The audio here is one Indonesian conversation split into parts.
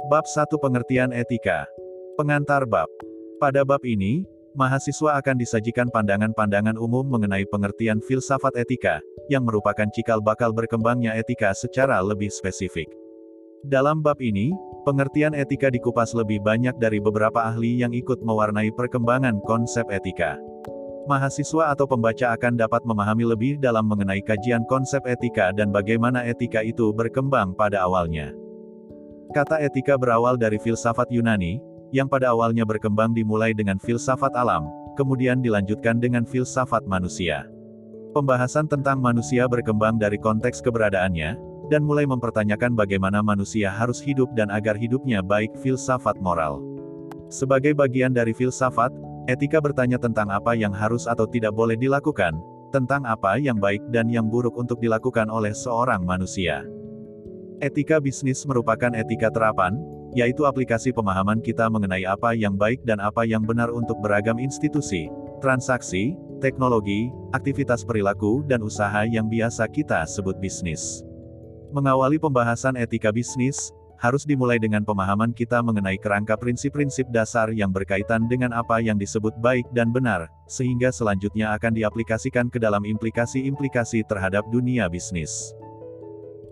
Bab 1 Pengertian Etika. Pengantar bab. Pada bab ini, mahasiswa akan disajikan pandangan-pandangan umum mengenai pengertian filsafat etika, yang merupakan cikal bakal berkembangnya etika secara lebih spesifik. Dalam bab ini, pengertian etika dikupas lebih banyak dari beberapa ahli yang ikut mewarnai perkembangan konsep etika. Mahasiswa atau pembaca akan dapat memahami lebih dalam mengenai kajian konsep etika dan bagaimana etika itu berkembang pada awalnya. Kata etika berawal dari filsafat Yunani, yang pada awalnya berkembang dimulai dengan filsafat alam, kemudian dilanjutkan dengan filsafat manusia. Pembahasan tentang manusia berkembang dari konteks keberadaannya, dan mulai mempertanyakan bagaimana manusia harus hidup dan agar hidupnya baik filsafat moral. Sebagai bagian dari filsafat, etika bertanya tentang apa yang harus atau tidak boleh dilakukan, tentang apa yang baik dan yang buruk untuk dilakukan oleh seorang manusia. Etika bisnis merupakan etika terapan, yaitu aplikasi pemahaman kita mengenai apa yang baik dan apa yang benar untuk beragam institusi, transaksi, teknologi, aktivitas perilaku dan usaha yang biasa kita sebut bisnis. Mengawali pembahasan etika bisnis, harus dimulai dengan pemahaman kita mengenai kerangka prinsip-prinsip dasar yang berkaitan dengan apa yang disebut baik dan benar, sehingga selanjutnya akan diaplikasikan ke dalam implikasi-implikasi terhadap dunia bisnis.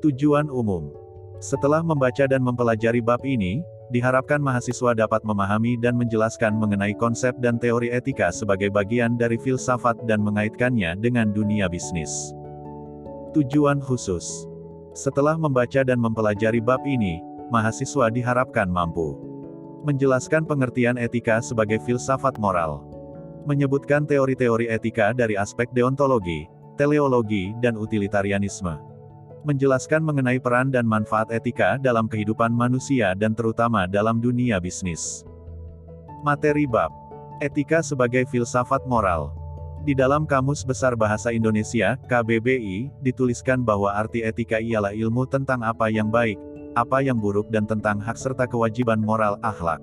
Tujuan umum. Setelah membaca dan mempelajari bab ini, diharapkan mahasiswa dapat memahami dan menjelaskan mengenai konsep dan teori etika sebagai bagian dari filsafat dan mengaitkannya dengan dunia bisnis. Tujuan khusus. Setelah membaca dan mempelajari bab ini, mahasiswa diharapkan mampu menjelaskan pengertian etika sebagai filsafat moral, menyebutkan teori-teori etika dari aspek deontologi, teleologi dan utilitarianisme, menjelaskan mengenai peran dan manfaat etika dalam kehidupan manusia dan terutama dalam dunia bisnis. Materi bab. Etika sebagai filsafat moral. Di dalam Kamus Besar Bahasa Indonesia, KBBI, dituliskan bahwa arti etika ialah ilmu tentang apa yang baik, apa yang buruk dan tentang hak serta kewajiban moral akhlak.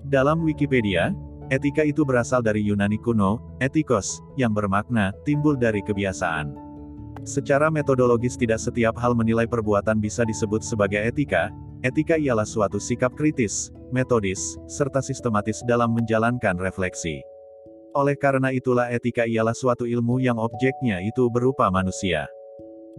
Dalam Wikipedia, etika itu berasal dari Yunani kuno, etikos, yang bermakna timbul dari kebiasaan. Secara metodologis tidak setiap hal menilai perbuatan bisa disebut sebagai etika. Etika ialah suatu sikap kritis, metodis, serta sistematis dalam menjalankan refleksi. Oleh karena itulah etika ialah suatu ilmu yang objeknya itu berupa manusia.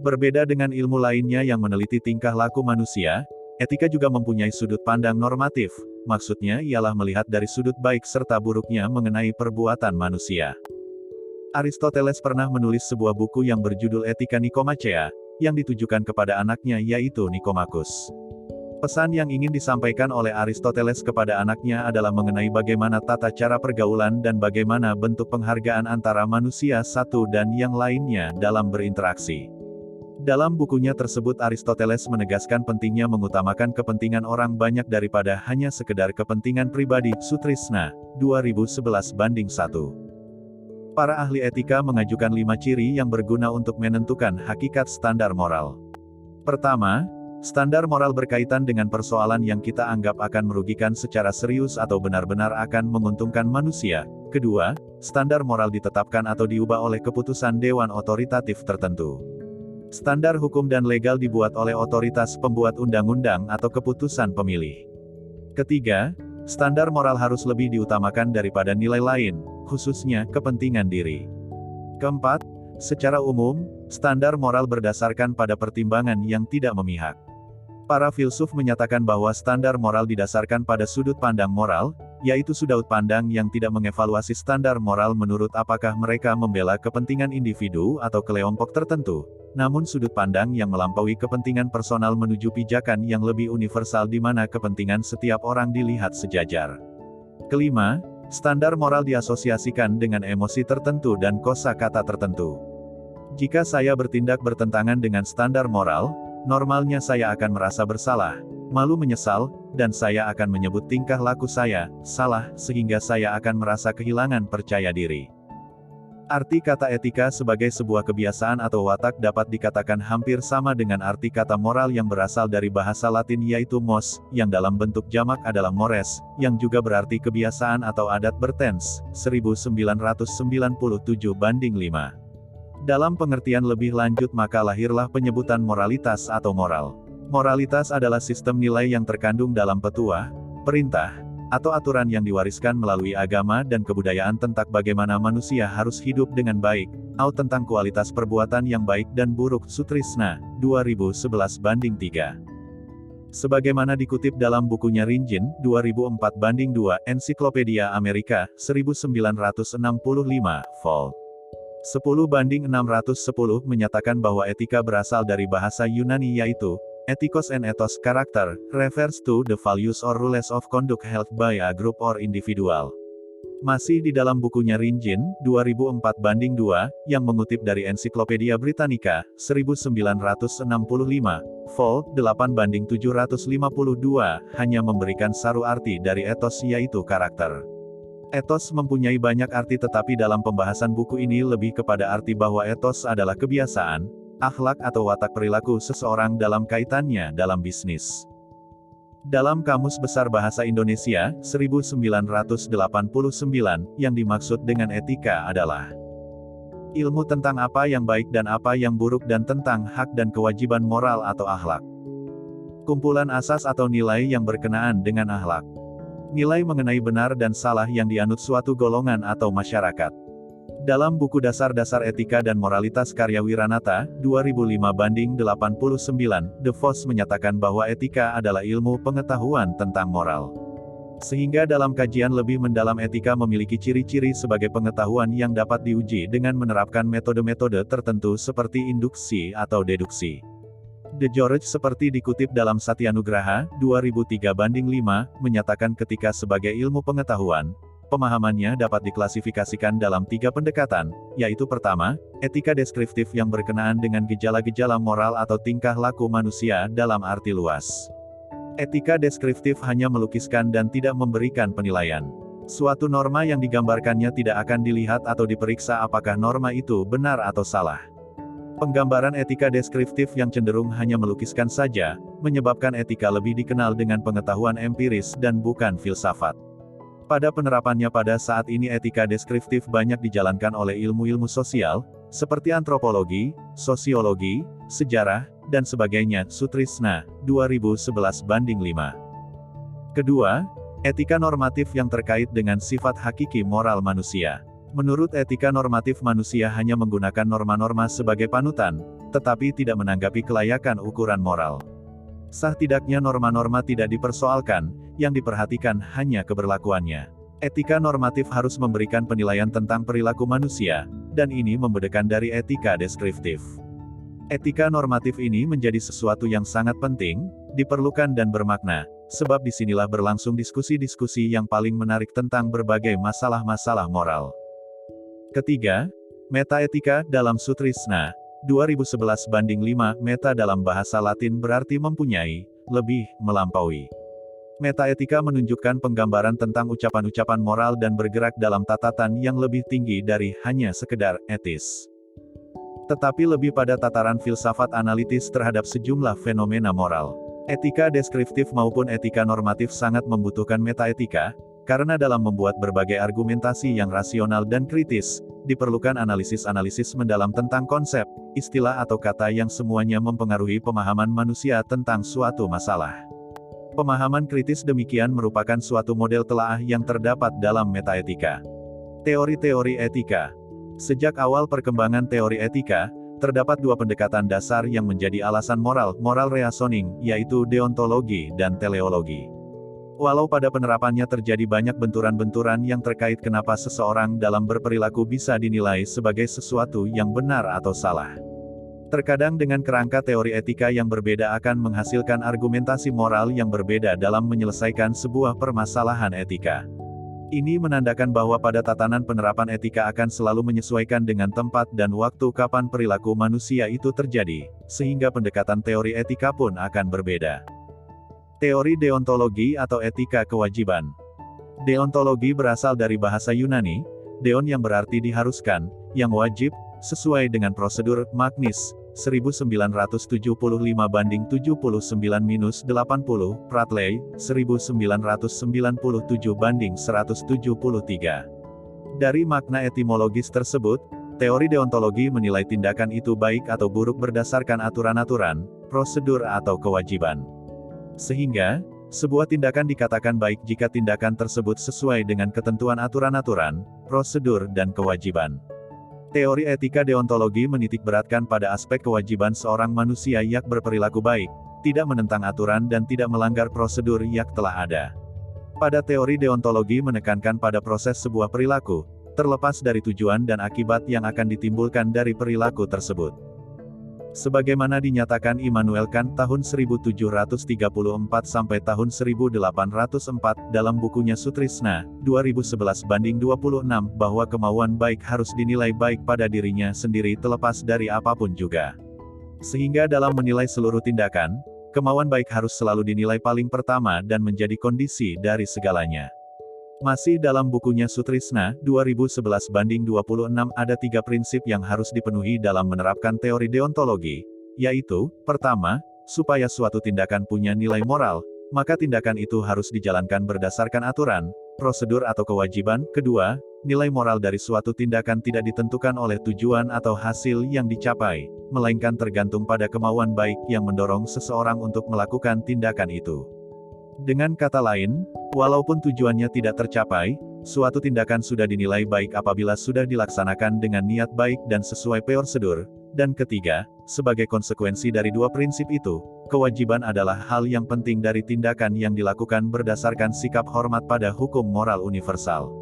Berbeda dengan ilmu lainnya yang meneliti tingkah laku manusia, etika juga mempunyai sudut pandang normatif, maksudnya ialah melihat dari sudut baik serta buruknya mengenai perbuatan manusia. Aristoteles pernah menulis sebuah buku yang berjudul Etika Nikomachea, yang ditujukan kepada anaknya yaitu Nikomakus. Pesan yang ingin disampaikan oleh Aristoteles kepada anaknya adalah mengenai bagaimana tata cara pergaulan dan bagaimana bentuk penghargaan antara manusia satu dan yang lainnya dalam berinteraksi. Dalam bukunya tersebut Aristoteles menegaskan pentingnya mengutamakan kepentingan orang banyak daripada hanya sekedar kepentingan pribadi. Sutrisna, 2011:1. Para ahli etika mengajukan 5 ciri yang berguna untuk menentukan hakikat standar moral. Pertama, standar moral berkaitan dengan persoalan yang kita anggap akan merugikan secara serius atau benar-benar akan menguntungkan manusia. Kedua, standar moral ditetapkan atau diubah oleh keputusan dewan otoritatif tertentu. Standar hukum dan legal dibuat oleh otoritas pembuat undang-undang atau keputusan pemilih. Ketiga, standar moral harus lebih diutamakan daripada nilai lain, khususnya kepentingan diri. Keempat, secara umum, standar moral berdasarkan pada pertimbangan yang tidak memihak. Para filsuf menyatakan bahwa standar moral didasarkan pada sudut pandang moral, yaitu sudut pandang yang tidak mengevaluasi standar moral menurut apakah mereka membela kepentingan individu atau kelompok tertentu, namun sudut pandang yang melampaui kepentingan personal menuju pijakan yang lebih universal di mana kepentingan setiap orang dilihat sejajar. Kelima, standar moral diasosiasikan dengan emosi tertentu dan kosakata tertentu. Jika saya bertindak bertentangan dengan standar moral, normalnya saya akan merasa bersalah, malu menyesal, dan saya akan menyebut tingkah laku saya salah, sehingga saya akan merasa kehilangan percaya diri. Arti kata etika sebagai sebuah kebiasaan atau watak dapat dikatakan hampir sama dengan arti kata moral yang berasal dari bahasa Latin yaitu mos, yang dalam bentuk jamak adalah mores, yang juga berarti kebiasaan atau adat bertens, 1997:5. Dalam pengertian lebih lanjut maka lahirlah penyebutan moralitas atau moral. Moralitas adalah sistem nilai yang terkandung dalam petuah, perintah, atau aturan yang diwariskan melalui agama dan kebudayaan tentang bagaimana manusia harus hidup dengan baik, atau tentang kualitas perbuatan yang baik dan buruk. Sutrisna, 2011:3. Sebagaimana dikutip dalam bukunya Rinjin, 2004:2, Ensiklopedia Amerika, 1965, vol. 10:610 menyatakan bahwa etika berasal dari bahasa Yunani yaitu, ethikos and ethos character, refers to the values or rules of conduct held by a group or individual. Masih di dalam bukunya Rinjin, 2004:2, yang mengutip dari Ensiklopedia Britannica, 1965, vol. 8:752, hanya memberikan saru arti dari ethos yaitu karakter. Ethos mempunyai banyak arti tetapi dalam pembahasan buku ini lebih kepada arti bahwa ethos adalah kebiasaan, akhlak atau watak perilaku seseorang dalam kaitannya dalam bisnis. Dalam Kamus Besar Bahasa Indonesia, 1989, yang dimaksud dengan etika adalah ilmu tentang apa yang baik dan apa yang buruk dan tentang hak dan kewajiban moral atau akhlak. Kumpulan asas atau nilai yang berkenaan dengan akhlak. Nilai mengenai benar dan salah yang dianut suatu golongan atau masyarakat. Dalam buku Dasar-Dasar Etika dan Moralitas karya Wiranata, 2005:89, De Vos menyatakan bahwa etika adalah ilmu pengetahuan tentang moral. Sehingga dalam kajian lebih mendalam etika memiliki ciri-ciri sebagai pengetahuan yang dapat diuji dengan menerapkan metode-metode tertentu seperti induksi atau deduksi. De George seperti dikutip dalam Satyanugraha, 2003:5, menyatakan ketika sebagai ilmu pengetahuan, pemahamannya dapat diklasifikasikan dalam 3 pendekatan, yaitu pertama, etika deskriptif yang berkenaan dengan gejala-gejala moral atau tingkah laku manusia dalam arti luas. Etika deskriptif hanya melukiskan dan tidak memberikan penilaian. Suatu norma yang digambarkannya tidak akan dilihat atau diperiksa apakah norma itu benar atau salah. Penggambaran etika deskriptif yang cenderung hanya melukiskan saja, menyebabkan etika lebih dikenal dengan pengetahuan empiris dan bukan filsafat. Pada penerapannya pada saat ini etika deskriptif banyak dijalankan oleh ilmu-ilmu sosial, seperti antropologi, sosiologi, sejarah, dan sebagainya. Sutrisna, 2011:5. Kedua, etika normatif yang terkait dengan sifat hakiki moral manusia. Menurut etika normatif manusia hanya menggunakan norma-norma sebagai panutan, tetapi tidak menanggapi kelayakan ukuran moral. Sah tidaknya norma-norma tidak dipersoalkan, yang diperhatikan hanya keberlakuannya. Etika normatif harus memberikan penilaian tentang perilaku manusia, dan ini membedakan dari etika deskriptif. Etika normatif ini menjadi sesuatu yang sangat penting, diperlukan dan bermakna, sebab disinilah berlangsung diskusi-diskusi yang paling menarik tentang berbagai masalah-masalah moral. Ketiga, metaetika dalam Sutrisna, 2011:5, meta dalam bahasa Latin berarti mempunyai, lebih, melampaui. Metaetika menunjukkan penggambaran tentang ucapan-ucapan moral dan bergerak dalam tataran yang lebih tinggi dari hanya sekedar etis. Tetapi lebih pada tataran filsafat analitis terhadap sejumlah fenomena moral. Etika deskriptif maupun etika normatif sangat membutuhkan metaetika, karena dalam membuat berbagai argumentasi yang rasional dan kritis, diperlukan analisis-analisis mendalam tentang konsep, istilah atau kata yang semuanya mempengaruhi pemahaman manusia tentang suatu masalah. Pemahaman kritis demikian merupakan suatu model telaah yang terdapat dalam metaetika. Teori-teori etika. Sejak awal perkembangan teori etika, terdapat 2 pendekatan dasar yang menjadi alasan moral reasoning, yaitu deontologi dan teleologi. Walau pada penerapannya terjadi banyak benturan-benturan yang terkait kenapa seseorang dalam berperilaku bisa dinilai sebagai sesuatu yang benar atau salah. Terkadang dengan kerangka teori etika yang berbeda akan menghasilkan argumentasi moral yang berbeda dalam menyelesaikan sebuah permasalahan etika. Ini menandakan bahwa pada tatanan penerapan etika akan selalu menyesuaikan dengan tempat dan waktu kapan perilaku manusia itu terjadi, sehingga pendekatan teori etika pun akan berbeda. Teori deontologi atau etika kewajiban. Deontologi berasal dari bahasa Yunani, deon yang berarti diharuskan, yang wajib, sesuai dengan prosedur, Magnis, 1975/79-80, Pratley, 1997/173. Dari makna etimologis tersebut, teori deontologi menilai tindakan itu baik atau buruk berdasarkan aturan-aturan, prosedur atau kewajiban. Sehingga, sebuah tindakan dikatakan baik jika tindakan tersebut sesuai dengan ketentuan aturan-aturan, prosedur dan kewajiban. Teori etika deontologi menitikberatkan pada aspek kewajiban seorang manusia yang berperilaku baik, tidak menentang aturan dan tidak melanggar prosedur yang telah ada. Pada teori deontologi menekankan pada proses sebuah perilaku, terlepas dari tujuan dan akibat yang akan ditimbulkan dari perilaku tersebut. Sebagaimana dinyatakan Immanuel Kant tahun 1734 sampai tahun 1804 dalam bukunya Sutrisna, 2011/26 bahwa kemauan baik harus dinilai baik pada dirinya sendiri terlepas dari apapun juga. Sehingga dalam menilai seluruh tindakan, kemauan baik harus selalu dinilai paling pertama dan menjadi kondisi dari segalanya. Masih dalam bukunya Sutrisna, 2011/26 ada 3 prinsip yang harus dipenuhi dalam menerapkan teori deontologi, yaitu, pertama, supaya suatu tindakan punya nilai moral, maka tindakan itu harus dijalankan berdasarkan aturan, prosedur atau kewajiban. Kedua, nilai moral dari suatu tindakan tidak ditentukan oleh tujuan atau hasil yang dicapai, melainkan tergantung pada kemauan baik yang mendorong seseorang untuk melakukan tindakan itu. Dengan kata lain, walaupun tujuannya tidak tercapai, suatu tindakan sudah dinilai baik apabila sudah dilaksanakan dengan niat baik dan sesuai prosedur. Dan ketiga, sebagai konsekuensi dari 2 prinsip itu, kewajiban adalah hal yang penting dari tindakan yang dilakukan berdasarkan sikap hormat pada hukum moral universal.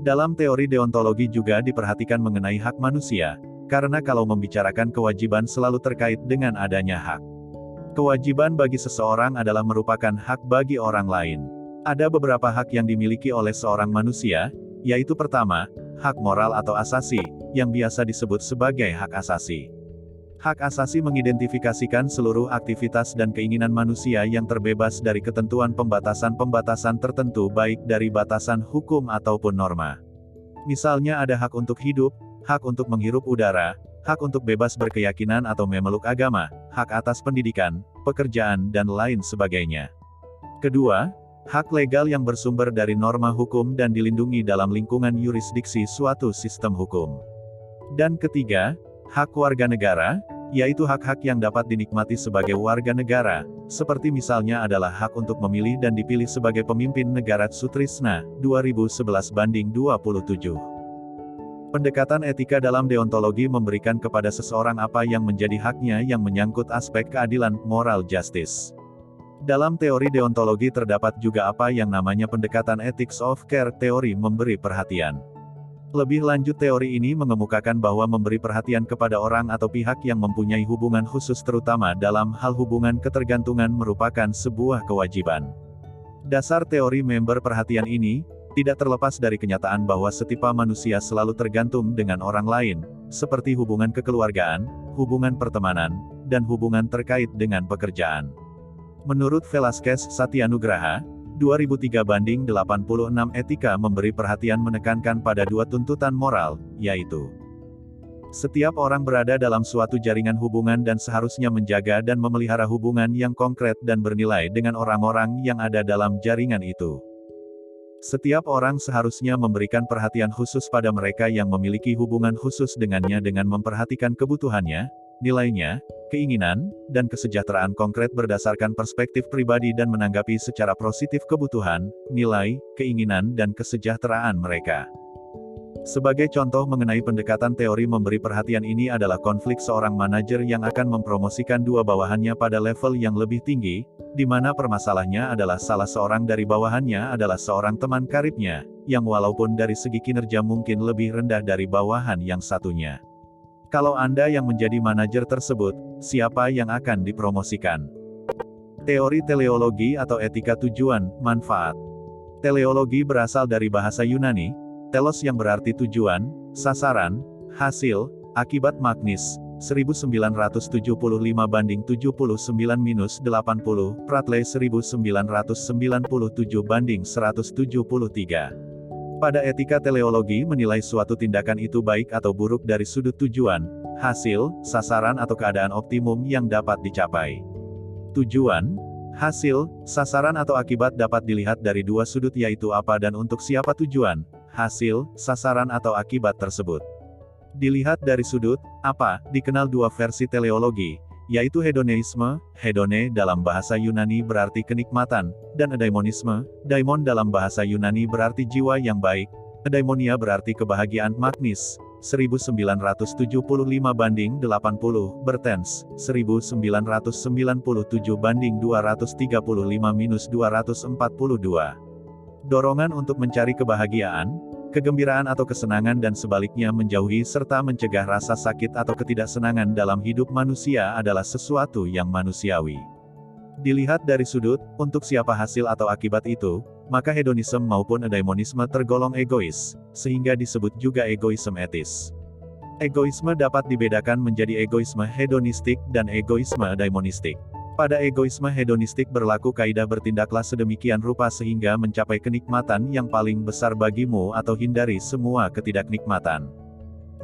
Dalam teori deontologi juga diperhatikan mengenai hak manusia, karena kalau membicarakan kewajiban selalu terkait dengan adanya hak. Kewajiban bagi seseorang adalah merupakan hak bagi orang lain. Ada beberapa hak yang dimiliki oleh seorang manusia, yaitu pertama, hak moral atau asasi, yang biasa disebut sebagai hak asasi. Hak asasi mengidentifikasikan seluruh aktivitas dan keinginan manusia yang terbebas dari ketentuan pembatasan-pembatasan tertentu baik dari batasan hukum ataupun norma. Misalnya ada hak untuk hidup, hak untuk menghirup udara, hak untuk bebas berkeyakinan atau memeluk agama, hak atas pendidikan, pekerjaan dan lain sebagainya. Kedua, hak legal yang bersumber dari norma hukum dan dilindungi dalam lingkungan yurisdiksi suatu sistem hukum. Dan ketiga, hak warga negara, yaitu hak-hak yang dapat dinikmati sebagai warga negara, seperti misalnya adalah hak untuk memilih dan dipilih sebagai pemimpin negara. Sutrisna, 2011/27. Pendekatan etika dalam deontologi memberikan kepada seseorang apa yang menjadi haknya yang menyangkut aspek keadilan, moral justice. Dalam teori deontologi terdapat juga apa yang namanya pendekatan ethics of care, teori memberi perhatian. Lebih lanjut teori ini mengemukakan bahwa memberi perhatian kepada orang atau pihak yang mempunyai hubungan khusus terutama dalam hal hubungan ketergantungan merupakan sebuah kewajiban. Dasar teori member perhatian ini, tidak terlepas dari kenyataan bahwa setiap manusia selalu tergantung dengan orang lain, seperti hubungan kekeluargaan, hubungan pertemanan, dan hubungan terkait dengan pekerjaan. Menurut Velasquez Satyanugraha, 2003/86 etika memberi perhatian menekankan pada 2 tuntutan moral, yaitu setiap orang berada dalam suatu jaringan hubungan dan seharusnya menjaga dan memelihara hubungan yang konkret dan bernilai dengan orang-orang yang ada dalam jaringan itu. Setiap orang seharusnya memberikan perhatian khusus pada mereka yang memiliki hubungan khusus dengannya dengan memperhatikan kebutuhannya, nilainya, keinginan, dan kesejahteraan konkret berdasarkan perspektif pribadi dan menanggapi secara positif kebutuhan, nilai, keinginan dan kesejahteraan mereka. Sebagai contoh mengenai pendekatan teori memberi perhatian ini adalah konflik seorang manajer yang akan mempromosikan 2 bawahannya pada level yang lebih tinggi, di mana permasalahannya adalah salah seorang dari bawahannya adalah seorang teman karibnya, yang walaupun dari segi kinerja mungkin lebih rendah dari bawahan yang satunya. Kalau Anda yang menjadi manajer tersebut, siapa yang akan dipromosikan? Teori teleologi atau etika tujuan, manfaat. Teleologi berasal dari bahasa Yunani, telos yang berarti tujuan, sasaran, hasil, akibat. Magnis, 1975/79-80, Pratley 1997/173. Pada etika teleologi menilai suatu tindakan itu baik atau buruk dari sudut tujuan, hasil, sasaran atau keadaan optimum yang dapat dicapai. Tujuan, hasil, sasaran atau akibat dapat dilihat dari 2 sudut yaitu apa dan untuk siapa tujuan, hasil, sasaran atau akibat tersebut. Dilihat dari sudut apa, dikenal 2 versi teleologi, yaitu hedonisme, hedone dalam bahasa Yunani berarti kenikmatan, dan eudaimonisme, daimon dalam bahasa Yunani berarti jiwa yang baik, eudaimonia berarti kebahagiaan. Magnis, 1975 banding 80, Bertens, 1997 banding 235 minus 242. Dorongan untuk mencari kebahagiaan, kegembiraan atau kesenangan dan sebaliknya menjauhi serta mencegah rasa sakit atau ketidaksenangan dalam hidup manusia adalah sesuatu yang manusiawi. Dilihat dari sudut, untuk siapa hasil atau akibat itu, maka hedonisme maupun eudaimonisme tergolong egois, sehingga disebut juga egoisme etis. Egoisme dapat dibedakan menjadi egoisme hedonistik dan egoisme eudaimonistik. Pada egoisme hedonistik berlaku kaidah bertindaklah sedemikian rupa sehingga mencapai kenikmatan yang paling besar bagimu atau hindari semua ketidaknikmatan.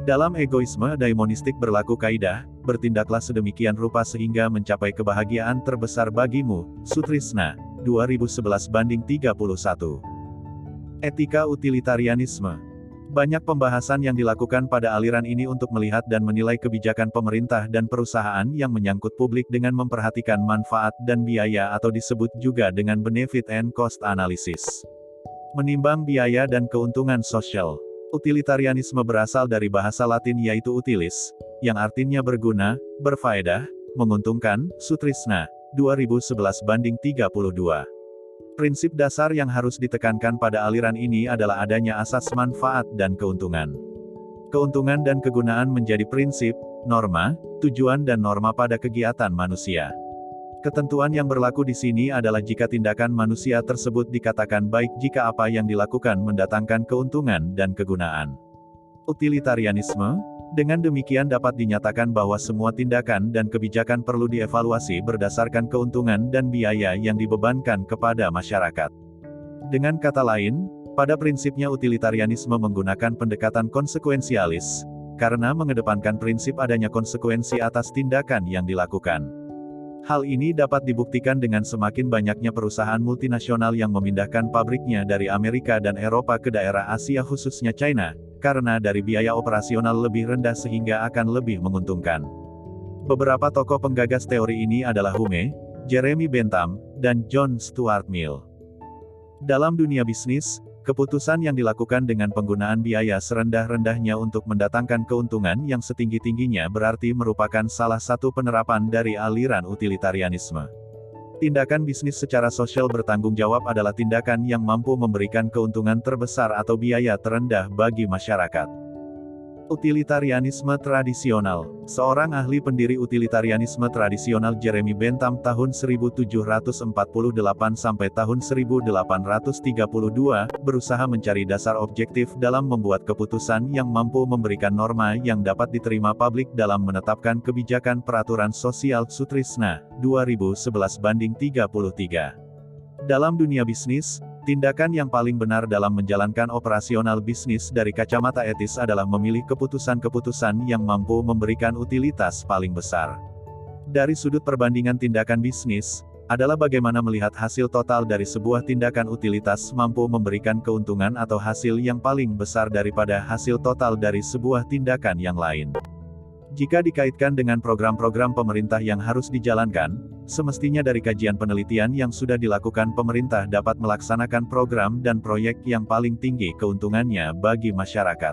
Dalam egoisme eudaimonistik berlaku kaidah, bertindaklah sedemikian rupa sehingga mencapai kebahagiaan terbesar bagimu. Sutrisna, 2011 banding 31. Etika utilitarianisme. Banyak pembahasan yang dilakukan pada aliran ini untuk melihat dan menilai kebijakan pemerintah dan perusahaan yang menyangkut publik dengan memperhatikan manfaat dan biaya atau disebut juga dengan benefit and cost analysis. Menimbang biaya dan keuntungan sosial. Utilitarianisme berasal dari bahasa Latin yaitu utilis, yang artinya berguna, berfaedah, menguntungkan. Sutrisna, 2011 banding 32. Prinsip dasar yang harus ditekankan pada aliran ini adalah adanya asas manfaat dan keuntungan. Keuntungan dan kegunaan menjadi prinsip, norma, tujuan dan norma pada kegiatan manusia. Ketentuan yang berlaku di sini adalah jika tindakan manusia tersebut dikatakan baik jika apa yang dilakukan mendatangkan keuntungan dan kegunaan. Utilitarianisme, dengan demikian dapat dinyatakan bahwa semua tindakan dan kebijakan perlu dievaluasi berdasarkan keuntungan dan biaya yang dibebankan kepada masyarakat. Dengan kata lain, pada prinsipnya utilitarianisme menggunakan pendekatan konsekuensialis, karena mengedepankan prinsip adanya konsekuensi atas tindakan yang dilakukan. Hal ini dapat dibuktikan dengan semakin banyaknya perusahaan multinasional yang memindahkan pabriknya dari Amerika dan Eropa ke daerah Asia khususnya China, karena dari biaya operasional lebih rendah sehingga akan lebih menguntungkan. Beberapa tokoh penggagas teori ini adalah Hume, Jeremy Bentham, dan John Stuart Mill. Dalam dunia bisnis, keputusan yang dilakukan dengan penggunaan biaya serendah-rendahnya untuk mendatangkan keuntungan yang setinggi-tingginya berarti merupakan salah satu penerapan dari aliran utilitarianisme. Tindakan bisnis secara sosial bertanggung jawab adalah tindakan yang mampu memberikan keuntungan terbesar atau biaya terendah bagi masyarakat. Utilitarianisme tradisional. Seorang ahli pendiri utilitarianisme tradisional Jeremy Bentham tahun 1748 sampai tahun 1832, berusaha mencari dasar objektif dalam membuat keputusan yang mampu memberikan norma yang dapat diterima publik dalam menetapkan kebijakan peraturan sosial. Sutrisna, 2011 banding 33. Dalam dunia bisnis, tindakan yang paling benar dalam menjalankan operasional bisnis dari kacamata etis adalah memilih keputusan-keputusan yang mampu memberikan utilitas paling besar. Dari sudut perbandingan tindakan bisnis, adalah bagaimana melihat hasil total dari sebuah tindakan utilitas mampu memberikan keuntungan atau hasil yang paling besar daripada hasil total dari sebuah tindakan yang lain. Jika dikaitkan dengan program-program pemerintah yang harus dijalankan, semestinya dari kajian penelitian yang sudah dilakukan pemerintah dapat melaksanakan program dan proyek yang paling tinggi keuntungannya bagi masyarakat.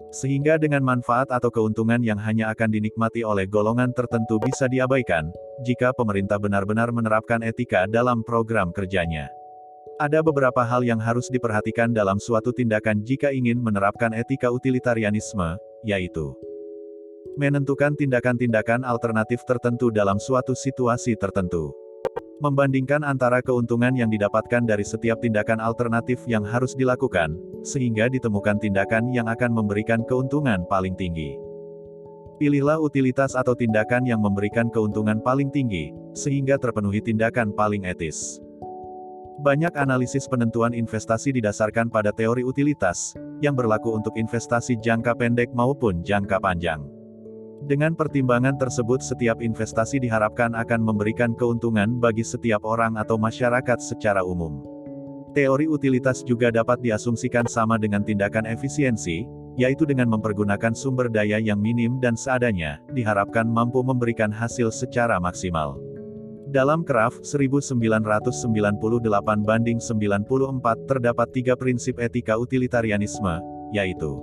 Sehingga dengan manfaat atau keuntungan yang hanya akan dinikmati oleh golongan tertentu bisa diabaikan, jika pemerintah benar-benar menerapkan etika dalam program kerjanya. Ada beberapa hal yang harus diperhatikan dalam suatu tindakan jika ingin menerapkan etika utilitarianisme, yaitu menentukan tindakan-tindakan alternatif tertentu dalam suatu situasi tertentu. Membandingkan antara keuntungan yang didapatkan dari setiap tindakan alternatif yang harus dilakukan, sehingga ditemukan tindakan yang akan memberikan keuntungan paling tinggi. Pilihlah utilitas atau tindakan yang memberikan keuntungan paling tinggi, sehingga terpenuhi tindakan paling etis. Banyak analisis penentuan investasi didasarkan pada teori utilitas, yang berlaku untuk investasi jangka pendek maupun jangka panjang. Dengan pertimbangan tersebut setiap investasi diharapkan akan memberikan keuntungan bagi setiap orang atau masyarakat secara umum. Teori utilitas juga dapat diasumsikan sama dengan tindakan efisiensi, yaitu dengan mempergunakan sumber daya yang minim dan seadanya, diharapkan mampu memberikan hasil secara maksimal. Dalam Kraft 1998-94 terdapat 3 prinsip etika utilitarianisme, yaitu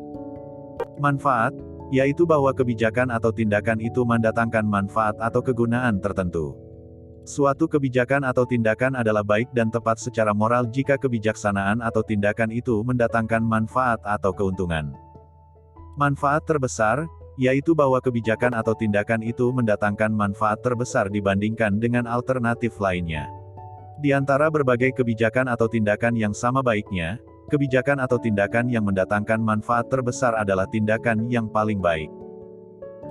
manfaat, yaitu bahwa kebijakan atau tindakan itu mendatangkan manfaat atau kegunaan tertentu. Suatu kebijakan atau tindakan adalah baik dan tepat secara moral jika kebijaksanaan atau tindakan itu mendatangkan manfaat atau keuntungan. Manfaat terbesar, yaitu bahwa kebijakan atau tindakan itu mendatangkan manfaat terbesar dibandingkan dengan alternatif lainnya. Di antara berbagai kebijakan atau tindakan yang sama baiknya, kebijakan atau tindakan yang mendatangkan manfaat terbesar adalah tindakan yang paling baik.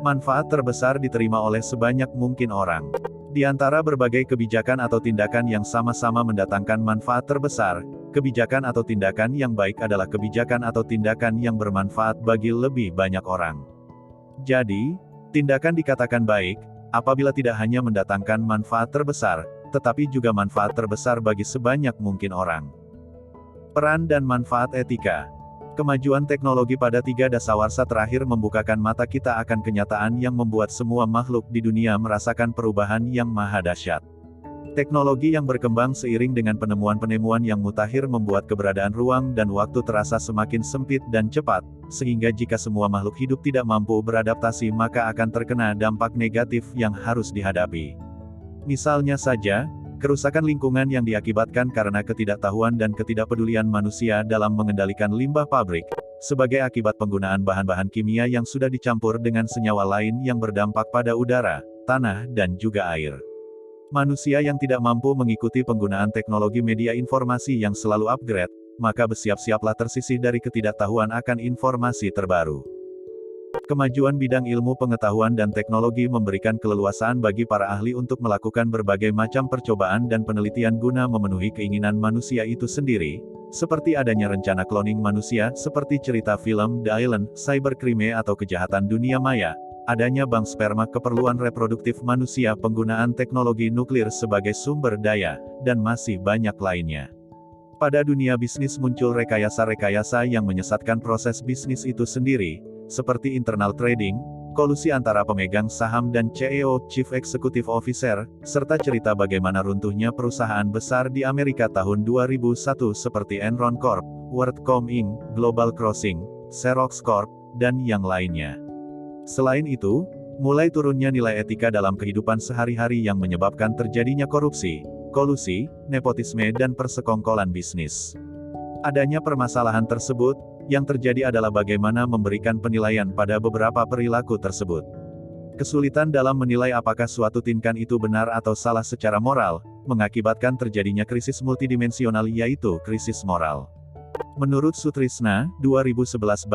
Manfaat terbesar diterima oleh sebanyak mungkin orang. Di antara berbagai kebijakan atau tindakan yang sama-sama mendatangkan manfaat terbesar, kebijakan atau tindakan yang baik adalah kebijakan atau tindakan yang bermanfaat bagi lebih banyak orang. Jadi, tindakan dikatakan baik, apabila tidak hanya mendatangkan manfaat terbesar, tetapi juga manfaat terbesar bagi sebanyak mungkin orang. Peran dan manfaat etika. Kemajuan teknologi pada 3 dasawarsa terakhir membukakan mata kita akan kenyataan yang membuat semua makhluk di dunia merasakan perubahan yang maha dahsyat. Teknologi yang berkembang seiring dengan penemuan-penemuan yang mutakhir membuat keberadaan ruang dan waktu terasa semakin sempit dan cepat, sehingga jika semua makhluk hidup tidak mampu beradaptasi maka akan terkena dampak negatif yang harus dihadapi. Misalnya saja, kerusakan lingkungan yang diakibatkan karena ketidaktahuan dan ketidakpedulian manusia dalam mengendalikan limbah pabrik, sebagai akibat penggunaan bahan-bahan kimia yang sudah dicampur dengan senyawa lain yang berdampak pada udara, tanah dan juga air. Manusia yang tidak mampu mengikuti penggunaan teknologi media informasi yang selalu upgrade, maka bersiap-siaplah tersisih dari ketidaktahuan akan informasi terbaru. Kemajuan bidang ilmu pengetahuan dan teknologi memberikan keleluasaan bagi para ahli untuk melakukan berbagai macam percobaan dan penelitian guna memenuhi keinginan manusia itu sendiri, seperti adanya rencana cloning manusia, seperti cerita film The Island, cybercrime atau kejahatan dunia maya, adanya bank sperma keperluan reproduktif manusia, penggunaan teknologi nuklir sebagai sumber daya, dan masih banyak lainnya. Pada dunia bisnis muncul rekayasa-rekayasa yang menyesatkan proses bisnis itu sendiri, seperti internal trading, kolusi antara pemegang saham dan CEO, Chief Executive Officer, serta cerita bagaimana runtuhnya perusahaan besar di Amerika tahun 2001 seperti Enron Corp, WorldCom Inc., Global Crossing, Xerox Corp, dan yang lainnya. Selain itu, mulai turunnya nilai etika dalam kehidupan sehari-hari yang menyebabkan terjadinya korupsi, kolusi, nepotisme dan persekongkolan bisnis. Adanya permasalahan tersebut, yang terjadi adalah bagaimana memberikan penilaian pada beberapa perilaku tersebut. Kesulitan dalam menilai apakah suatu tindakan itu benar atau salah secara moral, mengakibatkan terjadinya krisis multidimensional yaitu krisis moral. Menurut Sutrisna, 2011-15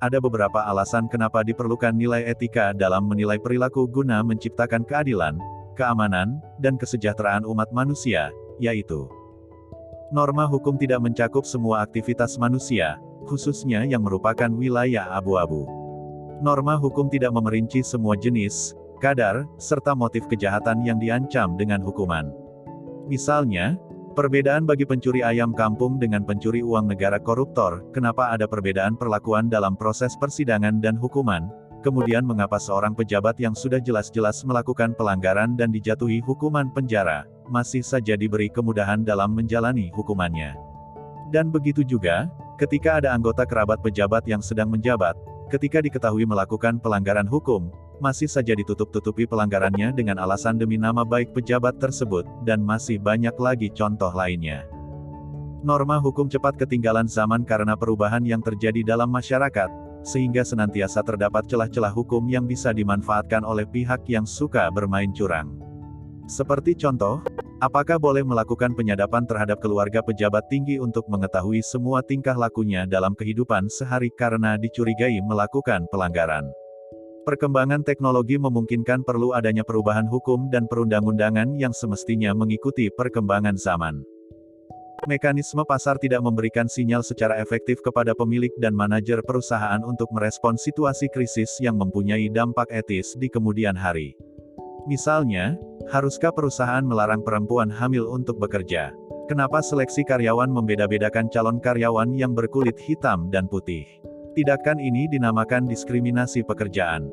ada beberapa alasan kenapa diperlukan nilai etika dalam menilai perilaku guna menciptakan keadilan, keamanan, dan kesejahteraan umat manusia, yaitu norma hukum tidak mencakup semua aktivitas manusia, khususnya yang merupakan wilayah abu-abu. Norma hukum tidak memerinci semua jenis, kadar, serta motif kejahatan yang diancam dengan hukuman. Misalnya, perbedaan bagi pencuri ayam kampung dengan pencuri uang negara koruptor, kenapa ada perbedaan perlakuan dalam proses persidangan dan hukuman, kemudian mengapa seorang pejabat yang sudah jelas-jelas melakukan pelanggaran dan dijatuhi hukuman penjara, masih saja diberi kemudahan dalam menjalani hukumannya. Dan begitu juga, ketika ada anggota kerabat pejabat yang sedang menjabat, ketika diketahui melakukan pelanggaran hukum, masih saja ditutup-tutupi pelanggarannya dengan alasan demi nama baik pejabat tersebut, dan masih banyak lagi contoh lainnya. Norma hukum cepat ketinggalan zaman karena perubahan yang terjadi dalam masyarakat, sehingga senantiasa terdapat celah-celah hukum yang bisa dimanfaatkan oleh pihak yang suka bermain curang. Seperti contoh, apakah boleh melakukan penyadapan terhadap keluarga pejabat tinggi untuk mengetahui semua tingkah lakunya dalam kehidupan sehari karena dicurigai melakukan pelanggaran? Perkembangan teknologi memungkinkan perlu adanya perubahan hukum dan perundang-undangan yang semestinya mengikuti perkembangan zaman. Mekanisme pasar tidak memberikan sinyal secara efektif kepada pemilik dan manajer perusahaan untuk merespons situasi krisis yang mempunyai dampak etis di kemudian hari. Misalnya, haruskah perusahaan melarang perempuan hamil untuk bekerja? Kenapa seleksi karyawan membeda-bedakan calon karyawan yang berkulit hitam dan putih? Tindakan ini dinamakan diskriminasi pekerjaan.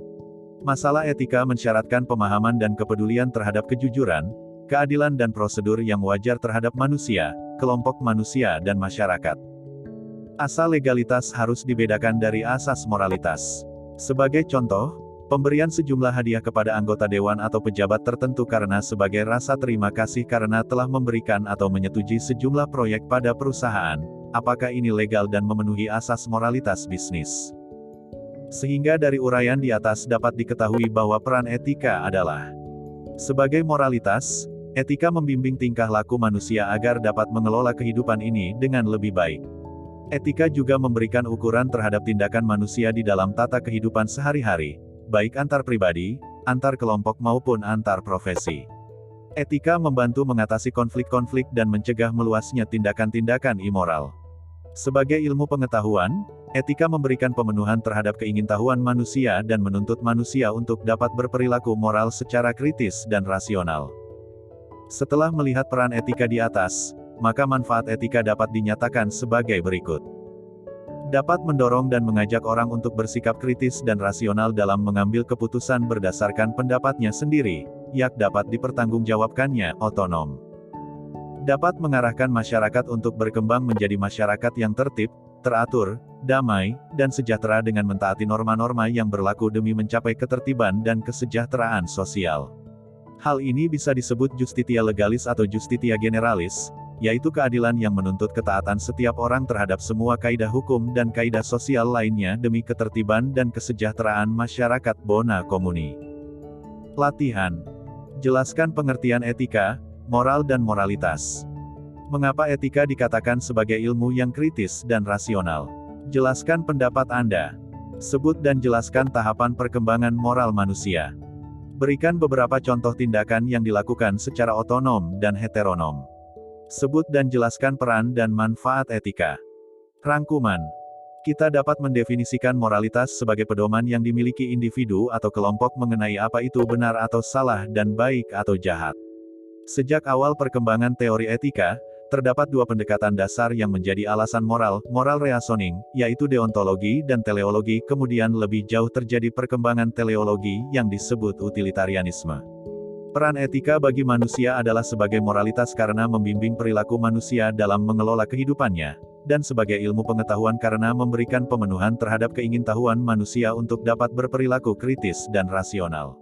Masalah etika mensyaratkan pemahaman dan kepedulian terhadap kejujuran, keadilan dan prosedur yang wajar terhadap manusia, kelompok manusia dan masyarakat. Asas legalitas harus dibedakan dari asas moralitas. Sebagai contoh, pemberian sejumlah hadiah kepada anggota dewan atau pejabat tertentu karena sebagai rasa terima kasih karena telah memberikan atau menyetujui sejumlah proyek pada perusahaan, apakah ini legal dan memenuhi asas moralitas bisnis? Sehingga dari uraian di atas dapat diketahui bahwa peran etika adalah sebagai moralitas, etika membimbing tingkah laku manusia agar dapat mengelola kehidupan ini dengan lebih baik. Etika juga memberikan ukuran terhadap tindakan manusia di dalam tata kehidupan sehari-hari, baik antar pribadi, antar kelompok maupun antar profesi. Etika membantu mengatasi konflik-konflik dan mencegah meluasnya tindakan-tindakan immoral. Sebagai ilmu pengetahuan, etika memberikan pemenuhan terhadap keingintahuan manusia dan menuntut manusia untuk dapat berperilaku moral secara kritis dan rasional. Setelah melihat peran etika di atas, maka manfaat etika dapat dinyatakan sebagai berikut. Dapat mendorong dan mengajak orang untuk bersikap kritis dan rasional dalam mengambil keputusan berdasarkan pendapatnya sendiri, dapat dipertanggungjawabkannya, otonom. Dapat mengarahkan masyarakat untuk berkembang menjadi masyarakat yang tertib, teratur, damai, dan sejahtera dengan mentaati norma-norma yang berlaku demi mencapai ketertiban dan kesejahteraan sosial. Hal ini bisa disebut justitia legalis atau justitia generalis, yaitu keadilan yang menuntut ketaatan setiap orang terhadap semua kaidah hukum dan kaidah sosial lainnya demi ketertiban dan kesejahteraan masyarakat bona comuni. Latihan. Jelaskan pengertian etika, moral dan moralitas. Mengapa etika dikatakan sebagai ilmu yang kritis dan rasional? Jelaskan pendapat Anda. Sebut dan jelaskan tahapan perkembangan moral manusia. Berikan beberapa contoh tindakan yang dilakukan secara otonom dan heteronom. Sebut dan jelaskan peran dan manfaat etika. Rangkuman. Kita dapat mendefinisikan moralitas sebagai pedoman yang dimiliki individu atau kelompok mengenai apa itu benar atau salah dan baik atau jahat. Sejak awal perkembangan teori etika, terdapat dua pendekatan dasar yang menjadi alasan moral reasoning, yaitu deontologi dan teleologi. Kemudian lebih jauh terjadi perkembangan teleologi yang disebut utilitarianisme. Peran etika bagi manusia adalah sebagai moralitas karena membimbing perilaku manusia dalam mengelola kehidupannya, dan sebagai ilmu pengetahuan karena memberikan pemenuhan terhadap keingintahuan manusia untuk dapat berperilaku kritis dan rasional.